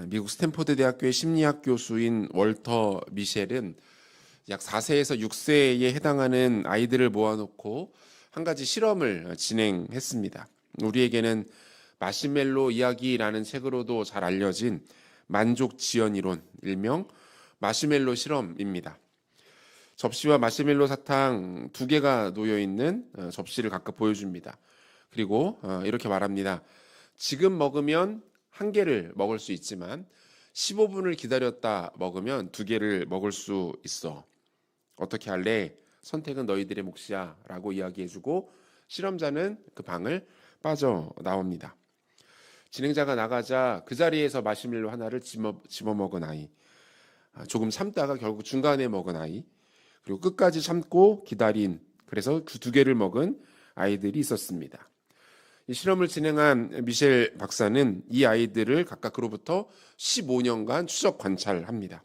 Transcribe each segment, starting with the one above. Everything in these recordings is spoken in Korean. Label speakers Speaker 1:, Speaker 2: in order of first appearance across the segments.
Speaker 1: 미국 스탠포드 대학교의 심리학 교수인 월터 미셸은 약 4세에서 6세에 해당하는 아이들을 모아놓고 한 가지 실험을 진행했습니다. 우리에게는 마시멜로 이야기라는 책으로도 잘 알려진 만족 지연 이론, 일명 마시멜로 실험입니다. 접시와 마시멜로 사탕 2개가 놓여 있는 접시를 각각 보여줍니다. 그리고 이렇게 말합니다. 지금 먹으면 1개를 먹을 수 있지만 15분을 기다렸다 먹으면 2개를 먹을 수 있어. 어떻게 할래? 선택은 너희들의 몫이야 라고 이야기해주고 실험자는 그 방을 빠져나옵니다. 진행자가 나가자 그 자리에서 마시멜로 하나를 집어 먹은 아이, 조금 참다가 결국 중간에 먹은 아이, 그리고 끝까지 참고 기다린, 그래서 그 2개를 먹은 아이들이 있었습니다. 이 실험을 진행한 미셸 박사는 이 아이들을 각각 그로부터 15년간 추적 관찰합니다.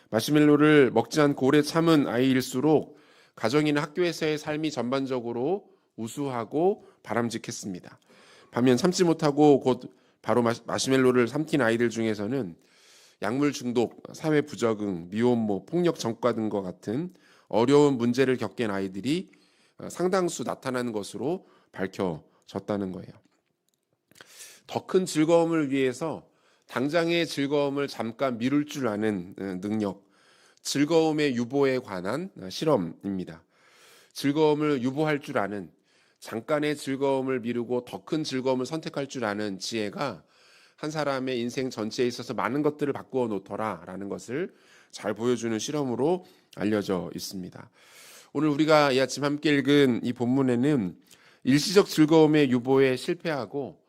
Speaker 1: 마시멜로를 먹지 않고 오래 참은 아이일수록 가정이나 학교에서의 삶이 전반적으로 우수하고 바람직했습니다. 반면 참지 못하고 곧 바로 마시멜로를 삼킨 아이들 중에서는 약물 중독, 사회 부적응, 미혼모, 폭력 전과 등과 같은 어려운 문제를 겪은 아이들이 상당수 나타나는 것으로 밝혀졌다는 거예요. 더 큰 즐거움을 위해서 당장의 즐거움을 잠깐 미룰 줄 아는 능력, 즐거움의 유보에 관한 실험입니다. 즐거움을 유보할 줄 아는, 잠깐의 즐거움을 미루고 더 큰 즐거움을 선택할 줄 아는 지혜가 한 사람의 인생 전체에 있어서 많은 것들을 바꾸어 놓더라라는 것을 잘 보여주는 실험으로 알려져 있습니다. 오늘 우리가 이 아침 함께 읽은 이 본문에는 일시적 즐거움의 유보에 실패하고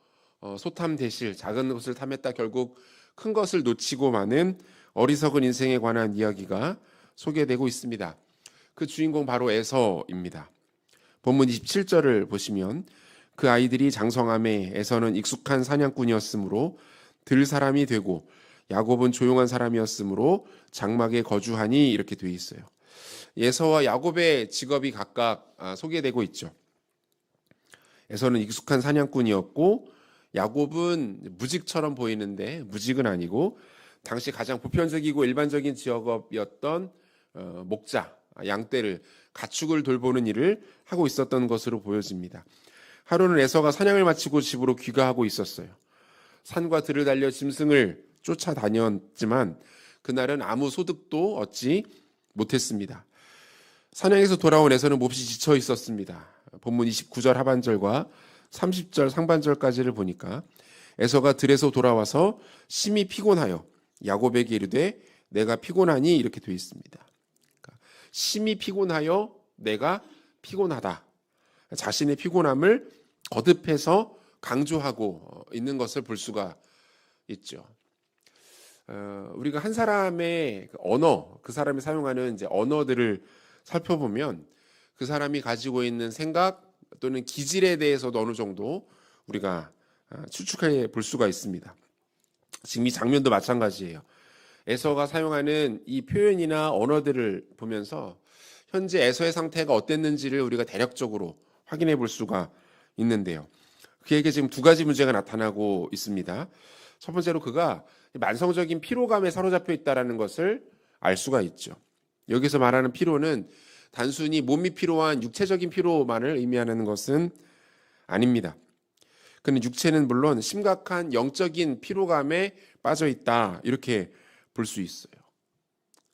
Speaker 1: 소탐대실, 작은 것을 탐했다 결국 큰 것을 놓치고 마는 어리석은 인생에 관한 이야기가 소개되고 있습니다. 그 주인공 바로 에서입니다. 본문 27절을 보시면 그 아이들이 장성함에 에서는 익숙한 사냥꾼이었으므로 들 사람이 되고 야곱은 조용한 사람이었으므로 장막에 거주하니 이렇게 되어 있어요. 에서와 야곱의 직업이 각각 소개되고 있죠. 에서는 익숙한 사냥꾼이었고 야곱은 무직처럼 보이는데 무직은 아니고 당시 가장 보편적이고 일반적인 직업이었던 목자, 양떼를 가축을 돌보는 일을 하고 있었던 것으로 보여집니다. 하루는 에서가 사냥을 마치고 집으로 귀가하고 있었어요. 산과 들을 달려 짐승을 쫓아다녔지만 그날은 아무 소득도 얻지 못했습니다. 사냥에서 돌아온 에서는 몹시 지쳐 있었습니다. 본문 29절 하반절과 30절 상반절까지를 보니까 에서가 들에서 돌아와서 심히 피곤하여 야곱에게 이르되 내가 피곤하니 이렇게 되어 있습니다. 심히 피곤하여 내가 피곤하다. 자신의 피곤함을 거듭해서 강조하고 있는 것을 볼 수가 있죠. 우리가 한 사람의 언어, 그 사람이 사용하는 이제 언어들을 살펴보면 그 사람이 가지고 있는 생각 또는 기질에 대해서도 어느 정도 우리가 추측해 볼 수가 있습니다. 지금 이 장면도 마찬가지예요. 에서가 사용하는 이 표현이나 언어들을 보면서 현재 에서의 상태가 어땠는지를 우리가 대략적으로 확인해 볼 수가 있는데요. 그에게 지금 2가지 문제가 나타나고 있습니다. 첫 번째로 그가 만성적인 피로감에 사로잡혀 있다는 것을 알 수가 있죠. 여기서 말하는 피로는 단순히 몸이 피로한 육체적인 피로만을 의미하는 것은 아닙니다. 그는 육체는 물론 심각한 영적인 피로감에 빠져 있다 이렇게 볼 수 있어요.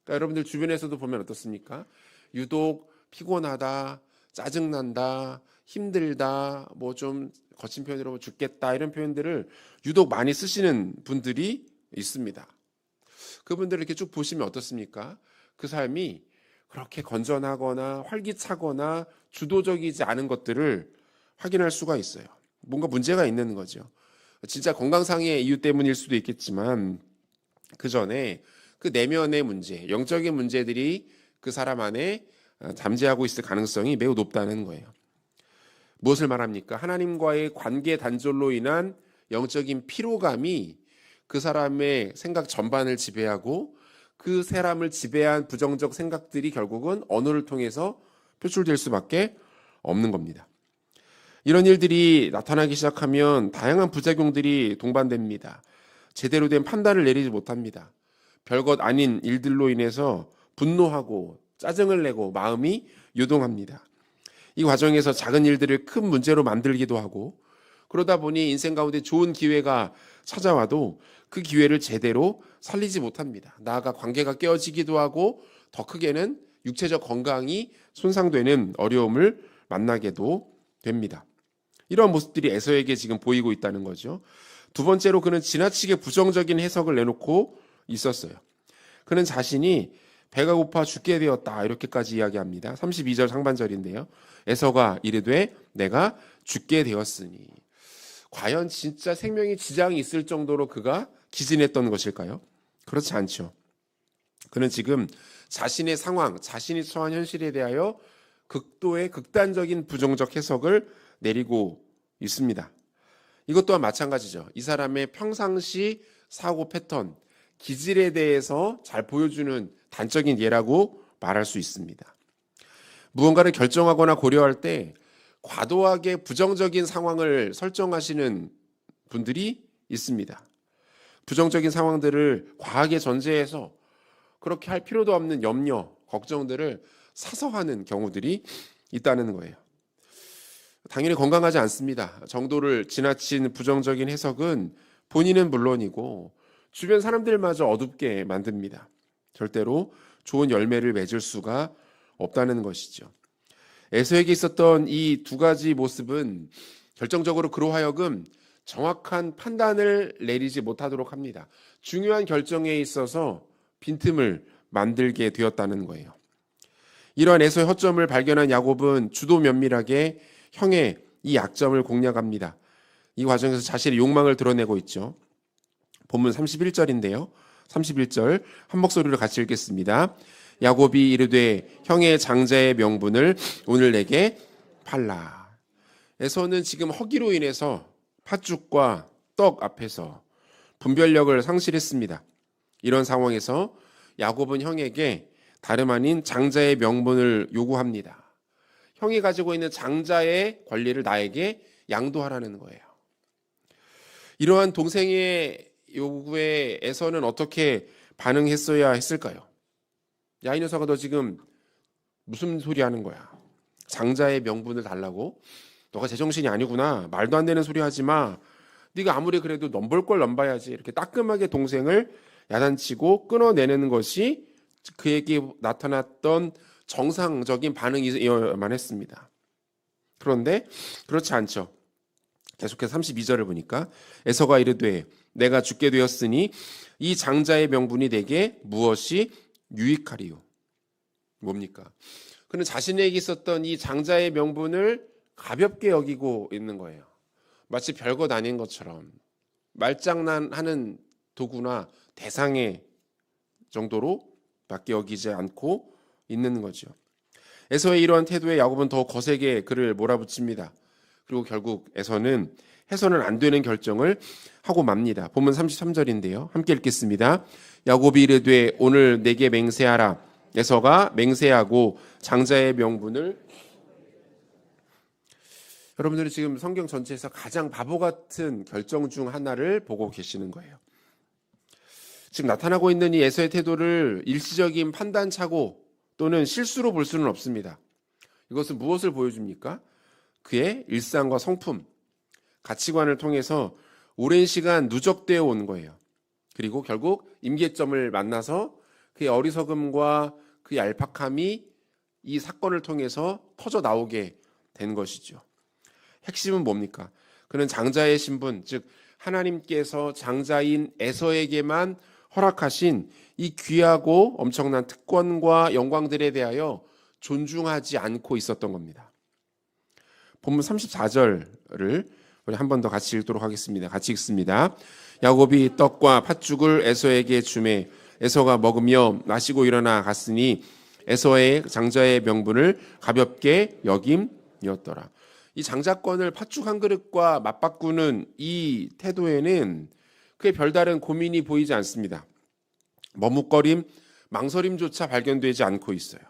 Speaker 1: 그러니까 여러분들 주변에서도 보면 어떻습니까? 유독 피곤하다, 짜증난다, 힘들다, 뭐 좀 거친 표현으로 죽겠다 이런 표현들을 유독 많이 쓰시는 분들이 있습니다. 그분들을 이렇게 쭉 보시면 어떻습니까? 그 삶이 그렇게 건전하거나 활기차거나 주도적이지 않은 것들을 확인할 수가 있어요. 뭔가 문제가 있는 거죠. 진짜 건강상의 이유 때문일 수도 있겠지만 그 전에 그 내면의 문제, 영적인 문제들이 그 사람 안에 잠재하고 있을 가능성이 매우 높다는 거예요. 무엇을 말합니까? 하나님과의 관계 단절로 인한 영적인 피로감이 그 사람의 생각 전반을 지배하고 그 사람을 지배한 부정적 생각들이 결국은 언어를 통해서 표출될 수밖에 없는 겁니다. 이런 일들이 나타나기 시작하면 다양한 부작용들이 동반됩니다. 제대로 된 판단을 내리지 못합니다. 별것 아닌 일들로 인해서 분노하고 짜증을 내고 마음이 요동합니다. 이 과정에서 작은 일들을 큰 문제로 만들기도 하고, 그러다 보니 인생 가운데 좋은 기회가 찾아와도 그 기회를 제대로 살리지 못합니다. 나아가 관계가 깨어지기도 하고, 더 크게는 육체적 건강이 손상되는 어려움을 만나게도 됩니다. 이러한 모습들이 에서에게 지금 보이고 있다는 거죠. 두 번째로 그는 지나치게 부정적인 해석을 내놓고 있었어요. 그는 자신이 배가 고파 죽게 되었다 이렇게까지 이야기합니다. 32절 상반절인데요. 에서가 이르되 내가 죽게 되었으니. 과연 진짜 생명에 지장이 있을 정도로 그가 기진했던 것일까요? 그렇지 않죠. 그는 지금 자신의 상황, 자신이 처한 현실에 대하여 극도의 극단적인 부정적 해석을 내리고 있습니다. 이것 또한 마찬가지죠. 이 사람의 평상시 사고 패턴, 기질에 대해서 잘 보여주는 단적인 예라고 말할 수 있습니다. 무언가를 결정하거나 고려할 때 과도하게 부정적인 상황을 설정하시는 분들이 있습니다. 부정적인 상황들을 과하게 전제해서 그렇게 할 필요도 없는 염려, 걱정들을 사서 하는 경우들이 있다는 거예요. 당연히 건강하지 않습니다. 정도를 지나친 부정적인 해석은 본인은 물론이고 주변 사람들마저 어둡게 만듭니다. 절대로 좋은 열매를 맺을 수가 없다는 것이죠. 에서에게 있었던 이 두 가지 모습은 결정적으로 그로 하여금 정확한 판단을 내리지 못하도록 합니다. 중요한 결정에 있어서 빈틈을 만들게 되었다는 거예요. 이러한 에서의 허점을 발견한 야곱은 주도 면밀하게 형의 이 약점을 공략합니다. 이 과정에서 자신의 욕망을 드러내고 있죠. 본문 31절인데요. 31절 한 목소리로 같이 읽겠습니다. 야곱이 이르되 형의 장자의 명분을 오늘 내게 팔라. 에서는 지금 허기로 인해서 팥죽과 떡 앞에서 분별력을 상실했습니다. 이런 상황에서 야곱은 형에게 다름 아닌 장자의 명분을 요구합니다. 형이 가지고 있는 장자의 권리를 나에게 양도하라는 거예요. 이러한 동생의 요구에 에서는 어떻게 반응했어야 했을까요? 야, 이 녀석아, 너 지금 무슨 소리 하는 거야? 장자의 명분을 달라고? 너가 제정신이 아니구나. 말도 안 되는 소리 하지 마. 네가 아무리 그래도 넘볼 걸 넘봐야지. 이렇게 따끔하게 동생을 야단치고 끊어내는 것이 그에게 나타났던 정상적인 반응이어야만 했습니다. 그런데 그렇지 않죠. 계속해서 32절을 보니까 에서가 이르되 내가 죽게 되었으니 이 장자의 명분이 내게 무엇이 유익하리요? 뭡니까? 그는 자신에게 있었던 이 장자의 명분을 가볍게 여기고 있는 거예요. 마치 별것 아닌 것처럼 말장난하는 도구나 대상의 정도로 밖에 여기지 않고 있는 거죠. 에서의 이러한 태도에 야곱은 더 거세게 그를 몰아붙입니다. 그리고 결국 에서는 해서는 안 되는 결정을 하고 맙니다. 본문 33절인데요. 함께 읽겠습니다. 야곱이 이르되 오늘 내게 맹세하라. 에서가 맹세하고 장자의 명분을. 여러분들이 지금 성경 전체에서 가장 바보 같은 결정 중 하나를 보고 계시는 거예요. 지금 나타나고 있는 이 에서의 태도를 일시적인 판단착오 또는 실수로 볼 수는 없습니다. 이것은 무엇을 보여줍니까? 그의 일상과 성품, 가치관을 통해서 오랜 시간 누적되어 온 거예요. 그리고 결국 임계점을 만나서 그의 어리석음과 그의 얄팍함이 이 사건을 통해서 터져 나오게 된 것이죠. 핵심은 뭡니까? 그는 장자의 신분, 즉 하나님께서 장자인 에서에게만 허락하신 이 귀하고 엄청난 특권과 영광들에 대하여 존중하지 않고 있었던 겁니다. 본문 34절을 우리 한 번 더 같이 읽도록 하겠습니다. 같이 읽습니다. 야곱이 떡과 팥죽을 에서에게 주매 에서가 먹으며 마시고 일어나 갔으니 에서의 장자의 명분을 가볍게 여김이었더라. 이 장자권을 팥죽 한 그릇과 맞바꾸는 이 태도에는 그의 별다른 고민이 보이지 않습니다. 머뭇거림, 망설임조차 발견되지 않고 있어요.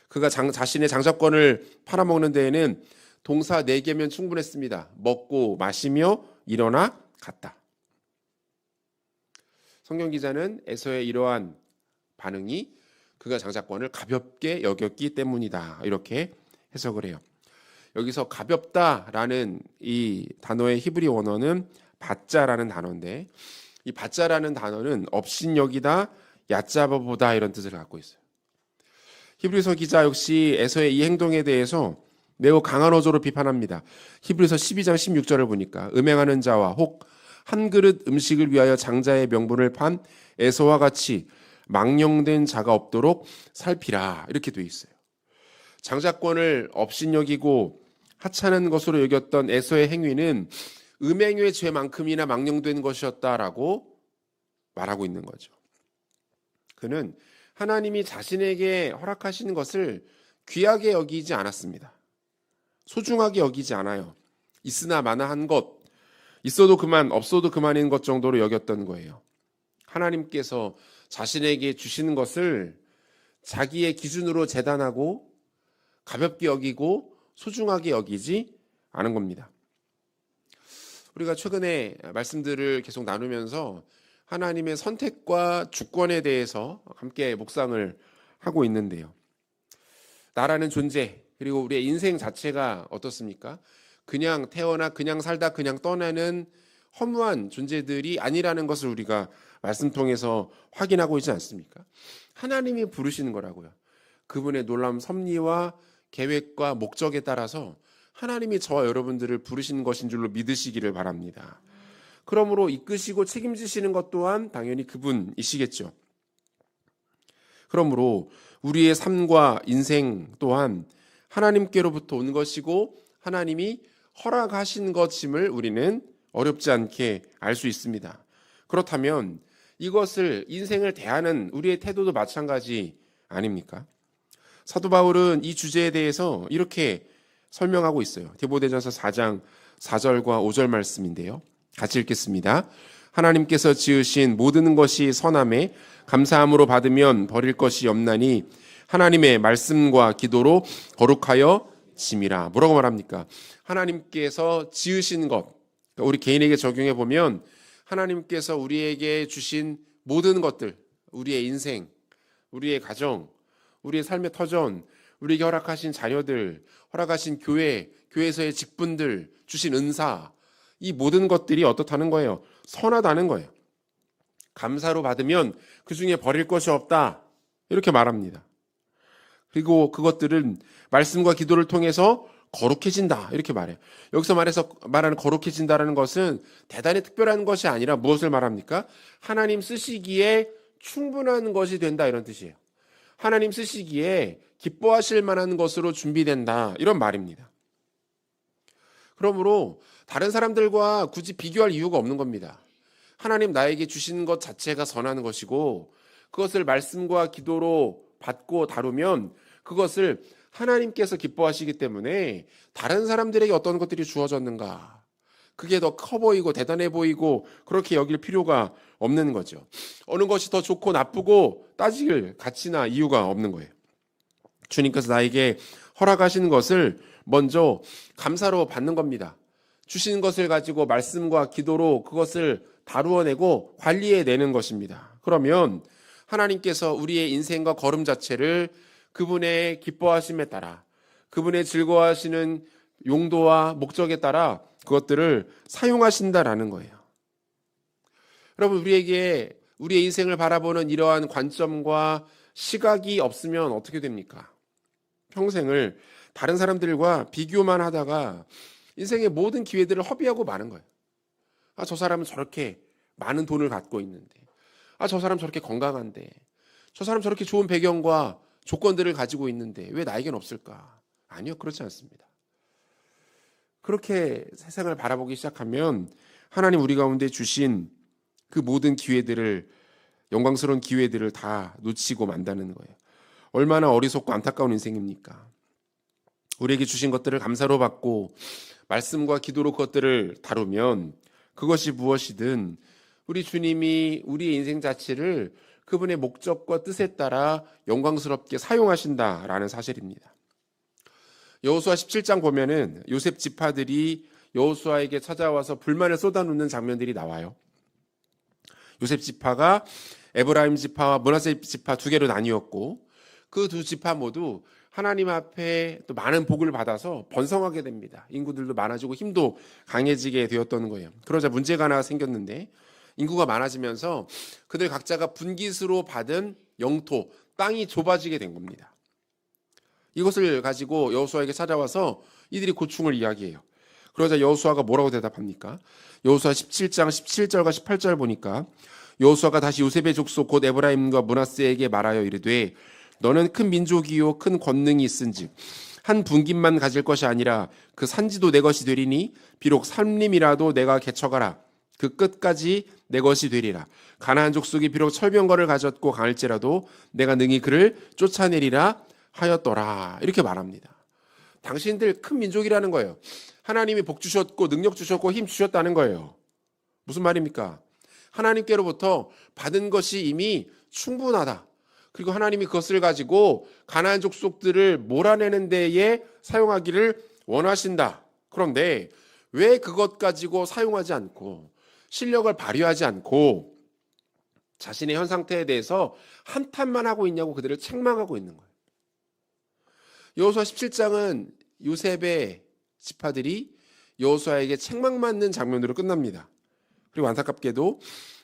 Speaker 1: 그가 자신의 장자권을 팔아먹는 데에는 동사 4개면 충분했습니다. 먹고 마시며 일어나 갔다. 성경 기자는 에서의 이러한 반응이 그가 장자권을 가볍게 여겼기 때문이다. 이렇게 해석을 해요. 여기서 가볍다라는 이 단어의 히브리 원어는 바자라는 단어인데, 이 바자라는 단어는 업신여기다, 얕잡아보다 이런 뜻을 갖고 있어요. 히브리서 기자 역시 에서의 이 행동에 대해서 매우 강한 어조로 비판합니다. 히브리서 12장 16절을 보니까 음행하는 자와 혹 한 그릇 음식을 위하여 장자의 명분을 판 에서와 같이 망령된 자가 없도록 살피라, 이렇게 돼 있어요. 장자권을 업신여기고 하찮은 것으로 여겼던 에서의 행위는 음행의 죄만큼이나 망령된 것이었다라고 말하고 있는 거죠. 그는 하나님이 자신에게 허락하시는 것을 귀하게 여기지 않았습니다. 소중하게 여기지 않아요. 있으나 마나한 것, 있어도 그만 없어도 그만인 것 정도로 여겼던 거예요. 하나님께서 자신에게 주시는 것을 자기의 기준으로 재단하고 가볍게 여기고 소중하게 여기지 않은 겁니다. 우리가 최근에 말씀들을 계속 나누면서 하나님의 선택과 주권에 대해서 함께 묵상을 하고 있는데요. 나라는 존재, 그리고 우리의 인생 자체가 어떻습니까? 그냥 태어나 그냥 살다 그냥 떠나는 허무한 존재들이 아니라는 것을 우리가 말씀 통해서 확인하고 있지 않습니까? 하나님이 부르시는 거라고요. 그분의 놀라운 섭리와 계획과 목적에 따라서 하나님이 저와 여러분들을 부르시는 것인 줄로 믿으시기를 바랍니다. 그러므로 이끄시고 책임지시는 것 또한 당연히 그분이시겠죠. 그러므로 우리의 삶과 인생 또한 하나님께로부터 온 것이고 하나님이 허락하신 것임을 우리는 어렵지 않게 알 수 있습니다. 그렇다면 이것을 인생을 대하는 우리의 태도도 마찬가지 아닙니까? 사도 바울은 이 주제에 대해서 이렇게 설명하고 있어요. 디모데전서 4장 4절과 5절 말씀인데요. 같이 읽겠습니다. 하나님께서 지으신 모든 것이 선함에 감사함으로 받으면 버릴 것이 없나니 하나님의 말씀과 기도로 거룩하여 짐이라. 뭐라고 말합니까? 하나님께서 지으신 것, 우리 개인에게 적용해 보면 하나님께서 우리에게 주신 모든 것들, 우리의 인생, 우리의 가정, 우리의 삶의 터전, 우리에게 허락하신 자녀들, 허락하신 교회, 교회에서의 직분들, 주신 은사, 이 모든 것들이 어떻다는 거예요? 선하다는 거예요. 감사로 받으면 그 중에 버릴 것이 없다, 이렇게 말합니다. 그리고 그것들은 말씀과 기도를 통해서 거룩해진다, 이렇게 말해요. 여기서 말하는 거룩해진다라는 것은 대단히 특별한 것이 아니라 무엇을 말합니까? 하나님 쓰시기에 충분한 것이 된다, 이런 뜻이에요. 하나님 쓰시기에 기뻐하실 만한 것으로 준비된다, 이런 말입니다. 그러므로 다른 사람들과 굳이 비교할 이유가 없는 겁니다. 하나님 나에게 주신 것 자체가 선한 것이고 그것을 말씀과 기도로 받고 다루면 그것을 하나님께서 기뻐하시기 때문에 다른 사람들에게 어떤 것들이 주어졌는가, 그게 더 커 보이고 대단해 보이고 그렇게 여길 필요가 없는 거죠. 어느 것이 더 좋고 나쁘고 따질 가치나 이유가 없는 거예요. 주님께서 나에게 허락하시는 것을 먼저 감사로 받는 겁니다. 주신 것을 가지고 말씀과 기도로 그것을 다루어내고 관리해내는 것입니다. 그러면 하나님께서 우리의 인생과 걸음 자체를 그분의 기뻐하심에 따라, 그분의 즐거워하시는 용도와 목적에 따라 그것들을 사용하신다라는 거예요. 여러분, 우리에게 우리의 인생을 바라보는 이러한 관점과 시각이 없으면 어떻게 됩니까? 평생을 다른 사람들과 비교만 하다가 인생의 모든 기회들을 허비하고 마는 거예요. 아, 저 사람은 저렇게 많은 돈을 갖고 있는데, 아, 저 사람 저렇게 건강한데, 저 사람 저렇게 좋은 배경과 조건들을 가지고 있는데 왜 나에겐 없을까? 아니요, 그렇지 않습니다. 그렇게 세상을 바라보기 시작하면 하나님 우리 가운데 주신 그 모든 기회들을, 영광스러운 기회들을 다 놓치고 만다는 거예요. 얼마나 어리석고 안타까운 인생입니까? 우리에게 주신 것들을 감사로 받고 말씀과 기도로 그것들을 다루면 그것이 무엇이든 우리 주님이 우리의 인생 자체를 그분의 목적과 뜻에 따라 영광스럽게 사용하신다라는 사실입니다. 여호수아 17장 보면은 요셉 지파들이 여호수아에게 찾아와서 불만을 쏟아놓는 장면들이 나와요. 요셉 지파가 에브라임 지파와 므낫세 지파 두 개로 나뉘었고 그 두 지파 모두 하나님 앞에 또 많은 복을 받아서 번성하게 됩니다. 인구들도 많아지고 힘도 강해지게 되었던 거예요. 그러자 문제가 하나 생겼는데 인구가 많아지면서 그들 각자가 분깃으로 받은 영토, 땅이 좁아지게 된 겁니다. 이것을 가지고 여호수아에게 찾아와서 이들이 고충을 이야기해요. 그러자 여호수아가 뭐라고 대답합니까? 여호수아 17장 17절과 18절 보니까 여호수아가 다시 요셉의 족속 곧 에브라임과 므낫세에게 말하여 이르되 너는 큰 민족이요 큰 권능이 있은즉 한 분깃만 가질 것이 아니라 그 산지도 내 것이 되리니 비록 산림이라도 내가 개척하라 그 끝까지 내 것이 되리라. 가나안 족속이 비록 철병거를 가졌고 강할지라도 내가 능히 그를 쫓아내리라 하였더라. 이렇게 말합니다. 당신들 큰 민족이라는 거예요. 하나님이 복 주셨고 능력 주셨고 힘 주셨다는 거예요. 무슨 말입니까? 하나님께로부터 받은 것이 이미 충분하다. 그리고 하나님이 그것을 가지고 가나안 족속들을 몰아내는 데에 사용하기를 원하신다. 그런데 왜 그것 가지고 사용하지 않고 실력을 발휘하지 않고 자신의 현 상태에 대해서 한탄만 하고 있냐고 그들을 책망하고 있는 거예요. 여호수아 17장은 요셉의 지파들이 여호수아에게 책망받는 장면으로 끝납니다. 그리고 안타깝게도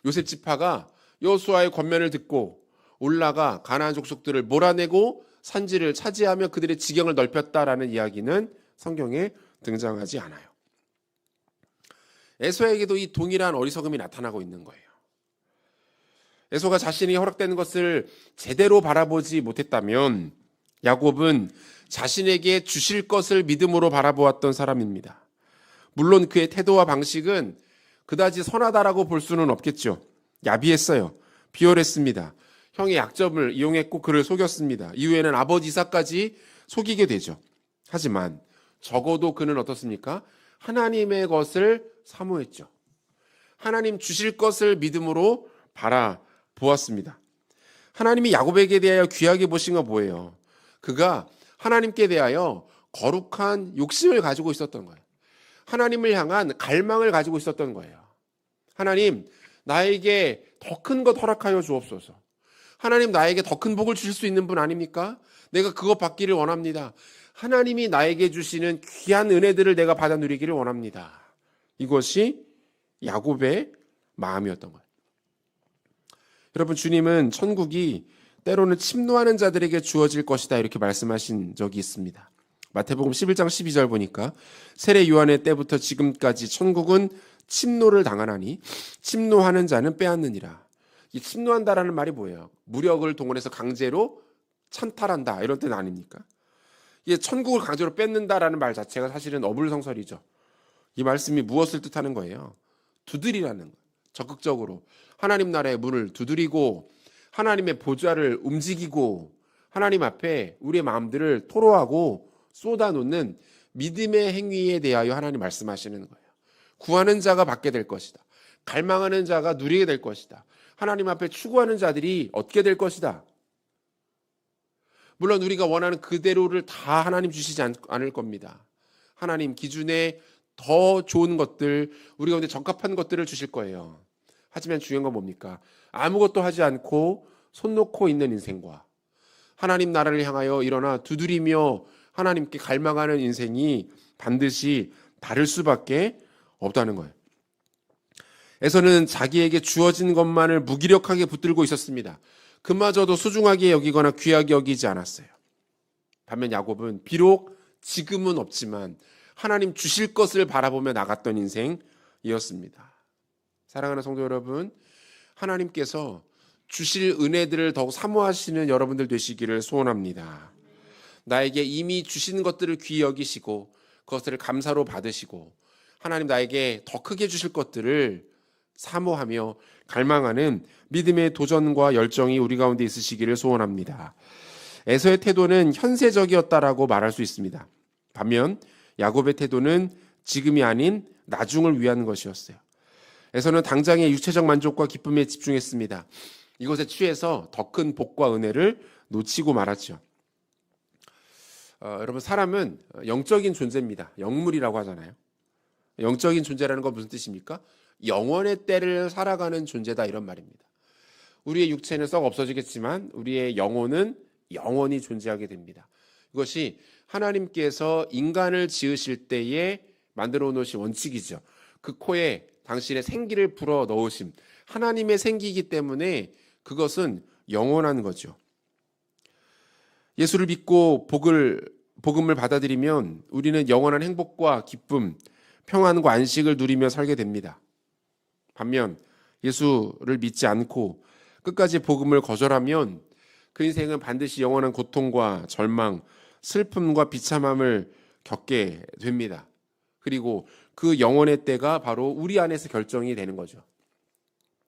Speaker 1: 요셉 지파가 여호수아의 권면을 듣고 올라가 가나안 족속들을 몰아내고 산지를 차지하며 그들의 지경을 넓혔다라는 이야기는 성경에 등장하지 않아요. 에서에게도 이 동일한 어리석음이 나타나고 있는 거예요. 에서가 자신이 허락되는 것을 제대로 바라보지 못했다면 야곱은 자신에게 주실 것을 믿음으로 바라보았던 사람입니다. 물론 그의 태도와 방식은 그다지 선하다라고 볼 수는 없겠죠. 야비했어요. 비열했습니다. 형의 약점을 이용했고 그를 속였습니다. 이후에는 아버지 이삭까지 속이게 되죠. 하지만 적어도 그는 어떻습니까? 하나님의 것을 사모했죠. 하나님 주실 것을 믿음으로 바라보았습니다. 하나님이 야곱에게 대하여 귀하게 보신 건 뭐예요? 그가 하나님께 대하여 거룩한 욕심을 가지고 있었던 거예요. 하나님을 향한 갈망을 가지고 있었던 거예요. 하나님, 나에게 더 큰 것 허락하여 주옵소서. 하나님, 나에게 더 큰 복을 주실 수 있는 분 아닙니까? 내가 그것 받기를 원합니다. 하나님이 나에게 주시는 귀한 은혜들을 내가 받아 누리기를 원합니다. 이것이 야곱의 마음이었던 거예요. 여러분, 주님은 천국이 때로는 침노하는 자들에게 주어질 것이다 이렇게 말씀하신 적이 있습니다. 마태복음 11장 12절 보니까 세례 요한의 때부터 지금까지 천국은 침노를 당하나니 침노하는 자는 빼앗느니라. 이 침노한다라는 말이 뭐예요? 무력을 동원해서 강제로 찬탈한다 이런 뜻 아닙니까? 이게 천국을 강제로 뺏는다라는 말 자체가 사실은 어불성설이죠. 이 말씀이 무엇을 뜻하는 거예요? 두드리라는 거예요. 적극적으로 하나님 나라의 문을 두드리고 하나님의 보좌를 움직이고 하나님 앞에 우리의 마음들을 토로하고 쏟아놓는 믿음의 행위에 대하여 하나님 말씀하시는 거예요. 구하는 자가 받게 될 것이다. 갈망하는 자가 누리게 될 것이다. 하나님 앞에 추구하는 자들이 얻게 될 것이다. 물론 우리가 원하는 그대로를 다 하나님 주시지 않을 겁니다. 하나님 기준에 더 좋은 것들, 우리 가운데 적합한 것들을 주실 거예요. 하지만 중요한 건 뭡니까? 아무것도 하지 않고 손 놓고 있는 인생과 하나님 나라를 향하여 일어나 두드리며 하나님께 갈망하는 인생이 반드시 다를 수밖에 없다는 거예요. 에서는 자기에게 주어진 것만을 무기력하게 붙들고 있었습니다. 그마저도 소중하게 여기거나 귀하게 여기지 않았어요. 반면 야곱은 비록 지금은 없지만 하나님 주실 것을 바라보며 나갔던 인생이었습니다. 사랑하는 성도 여러분, 하나님께서 주실 은혜들을 더욱 사모하시는 여러분들 되시기를 소원합니다. 나에게 이미 주신 것들을 귀히 여기시고 그것을 감사로 받으시고 하나님 나에게 더 크게 주실 것들을 사모하며 갈망하는 믿음의 도전과 열정이 우리 가운데 있으시기를 소원합니다. 에서의 태도는 현세적이었다라고 말할 수 있습니다. 반면 야곱의 태도는 지금이 아닌 나중을 위한 것이었어요. 에서는 당장의 육체적 만족과 기쁨에 집중했습니다. 이것에 취해서 더 큰 복과 은혜를 놓치고 말았죠. 여러분, 사람은 영적인 존재입니다. 영물이라고 하잖아요. 영적인 존재라는 건 무슨 뜻입니까? 영원의 때를 살아가는 존재다 이런 말입니다. 우리의 육체는 썩 없어지겠지만 우리의 영혼은 영원히 존재하게 됩니다. 이것이 하나님께서 인간을 지으실 때에 만들어 놓으신 원칙이죠. 그 코에 당신의 생기를 불어 넣으심, 하나님의 생기이기 때문에 그것은 영원한 거죠. 예수를 믿고 복음을 받아들이면 우리는 영원한 행복과 기쁨, 평안과 안식을 누리며 살게 됩니다. 반면 예수를 믿지 않고 끝까지 복음을 거절하면 그 인생은 반드시 영원한 고통과 절망, 슬픔과 비참함을 겪게 됩니다. 그리고 그 영원의 때가 바로 우리 안에서 결정이 되는 거죠.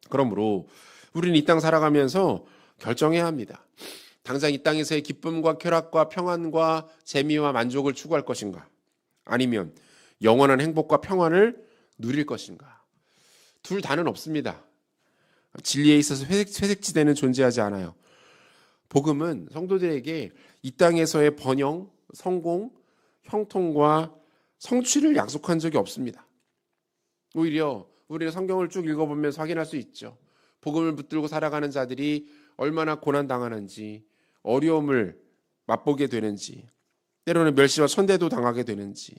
Speaker 1: 그러므로 우리는 이 땅 살아가면서 결정해야 합니다. 당장 이 땅에서의 기쁨과 쾌락과 평안과 재미와 만족을 추구할 것인가? 아니면 영원한 행복과 평안을 누릴 것인가? 둘 다는 없습니다. 진리에 있어서 회색지대는 존재하지 않아요. 복음은 성도들에게 이 땅에서의 번영, 성공, 형통과 성취를 약속한 적이 없습니다. 오히려 우리는 성경을 쭉 읽어보면서 확인할 수 있죠. 복음을 붙들고 살아가는 자들이 얼마나 고난당하는지, 어려움을 맛보게 되는지, 때로는 멸시와 천대도 당하게 되는지,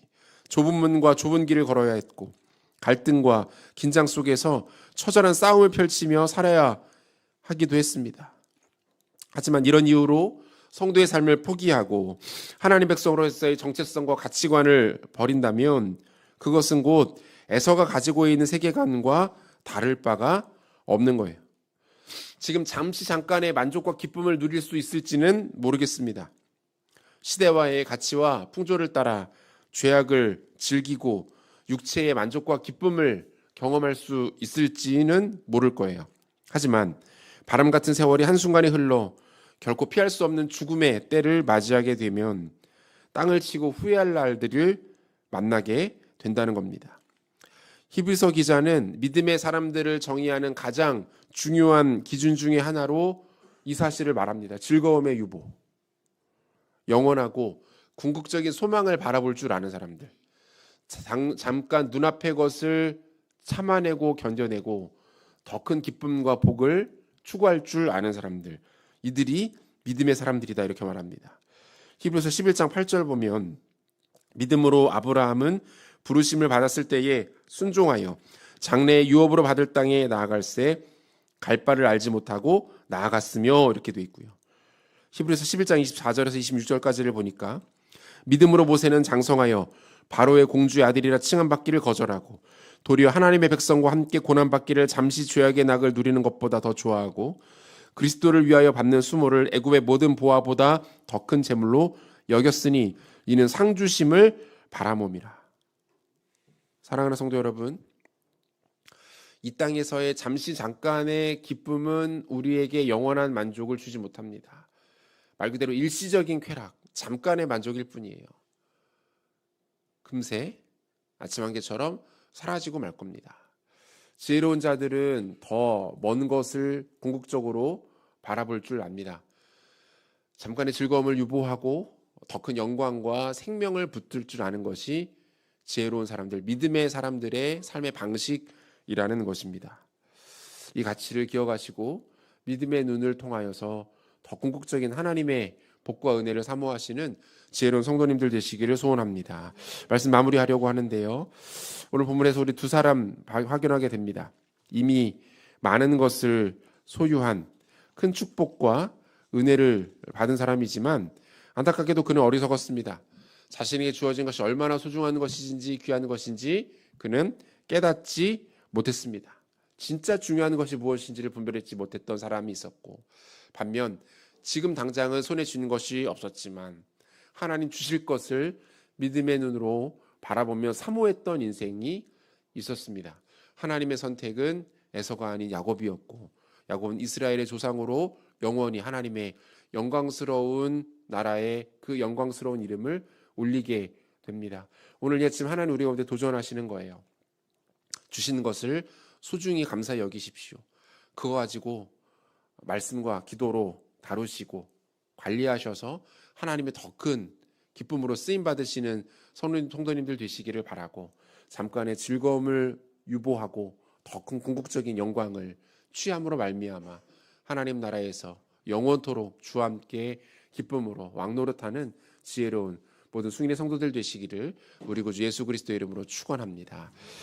Speaker 1: 좁은 문과 좁은 길을 걸어야 했고 갈등과 긴장 속에서 처절한 싸움을 펼치며 살아야 하기도 했습니다. 하지만 이런 이유로 성도의 삶을 포기하고 하나님 백성으로서의 정체성과 가치관을 버린다면 그것은 곧 에서가 가지고 있는 세계관과 다를 바가 없는 거예요. 지금 잠깐의 만족과 기쁨을 누릴 수 있을지는 모르겠습니다. 시대와의 가치와 풍조를 따라 죄악을 즐기고 육체의 만족과 기쁨을 경험할 수 있을지는 모를 거예요. 하지만 바람 같은 세월이 한순간에 흘러 결코 피할 수 없는 죽음의 때를 맞이하게 되면 땅을 치고 후회할 날들을 만나게 된다는 겁니다. 히브리서 기자는 믿음의 사람들을 정의하는 가장 중요한 기준 중에 하나로 이 사실을 말합니다. 즐거움의 유보. 영원하고 궁극적인 소망을 바라볼 줄 아는 사람들. 잠깐 눈앞의 것을 참아내고 견뎌내고 더 큰 기쁨과 복을 추구할 줄 아는 사람들. 이들이 믿음의 사람들이다 이렇게 말합니다. 히브리서 11장 8절 보면 믿음으로 아브라함은 부르심을 받았을 때에 순종하여 장래의 유업으로 받을 땅에 나아갈새 갈 바를 알지 못하고 나아갔으며 이렇게 돼 있고요. 히브리서 11장 24절에서 26절까지를 보니까 믿음으로 모세는 장성하여 바로의 공주의 아들이라 칭함받기를 거절하고 도리어 하나님의 백성과 함께 고난받기를 잠시 죄악의 낙을 누리는 것보다 더 좋아하고 그리스도를 위하여 받는 수모를 애굽의 모든 보화보다 더 큰 재물로 여겼으니 이는 상주심을 바라봄이라. 사랑하는 성도 여러분, 이 땅에서의 잠깐의 기쁨은 우리에게 영원한 만족을 주지 못합니다. 말 그대로 일시적인 쾌락, 잠깐의 만족일 뿐이에요. 금세 아침 안개처럼 사라지고 말 겁니다. 지혜로운 자들은 더 먼 것을 궁극적으로 바라볼 줄 압니다. 잠깐의 즐거움을 유보하고 더 큰 영광과 생명을 붙들 줄 아는 것이 지혜로운 사람들, 믿음의 사람들의 삶의 방식이라는 것입니다. 이 가치를 기억하시고 믿음의 눈을 통하여서 더 궁극적인 하나님의 복과 은혜를 사모하시는 지혜로운 성도님들 되시기를 소원합니다. 말씀 마무리하려고 하는데요. 오늘 본문에서 우리 두 사람 확인하게 됩니다. 이미 많은 것을 소유한 큰 축복과 은혜를 받은 사람이지만 안타깝게도 그는 어리석었습니다. 자신에게 주어진 것이 얼마나 소중한 것인지 귀한 것인지 그는 깨닫지 못했습니다. 진짜 중요한 것이 무엇인지를 분별하지 못했던 사람이 있었고 반면 지금 당장은 손에 쥐는 것이 없었지만 하나님 주실 것을 믿음의 눈으로 바라보며 사모했던 인생이 있었습니다. 하나님의 선택은 에서가 아닌 야곱이었고 야곱은 이스라엘의 조상으로 영원히 하나님의 영광스러운 나라의 그 영광스러운 이름을 올리게 됩니다. 오늘 이 아침 하나님 우리 가운데 도전하시는 거예요. 주시는 것을 소중히 감사히 여기십시오. 그거 가지고 말씀과 기도로 다루시고 관리하셔서 하나님의 더 큰 기쁨으로 쓰임 받으시는 성도님들 되시기를 바라고 잠깐의 즐거움을 유보하고 더 큰 궁극적인 영광을 취함으로 말미암아 하나님 나라에서 영원토록 주와 함께 기쁨으로 왕노릇하는 지혜로운 모든 승인의 성도들 되시기를 우리 구주 예수 그리스도의 이름으로 축원합니다.